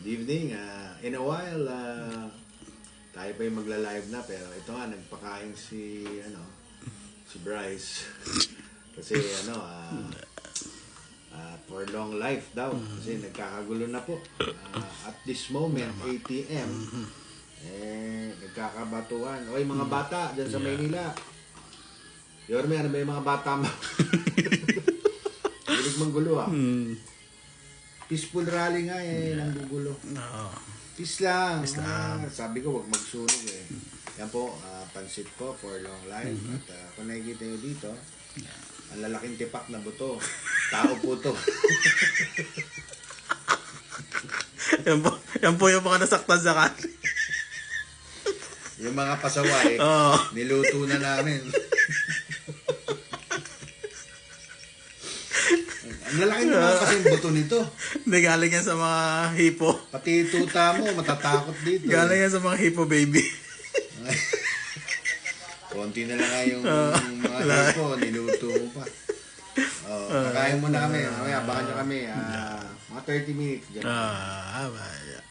Good evening. In a while, tayo pa yung magla-live na, pero ito nga, nagpakain si Bryce. Kasi for long life daw. Kasi nagkakagulo na po. At this moment, 8 p.m., nagkakabatuhan. Oy, mga bata, dyan sa Maynila. Yorme, ano ba yung mga bata mo? Hilig manggulo Peaceful rally nga nang gugulo. Peace lang. Sabi ko, wag magsunog Yan po, pansit po for long life. At kung nakikita nyo dito, ang lalaking tipak na buto. Tao po to. yan po yung mga nasaktan sa kan. Yung mga pasaway, niluto na namin. Ang lalaki naman kasi yung buto nito. Hindi, galing yan sa mga hipo. Pati tuta mo, matatakot dito. Galing yan sa mga hipo, baby. Konti na lang nga yung mga hipo, niluto mo pa. Nakain mo na kami. Mamaya, baka nyo kami. Mga 30 minutes. Bye.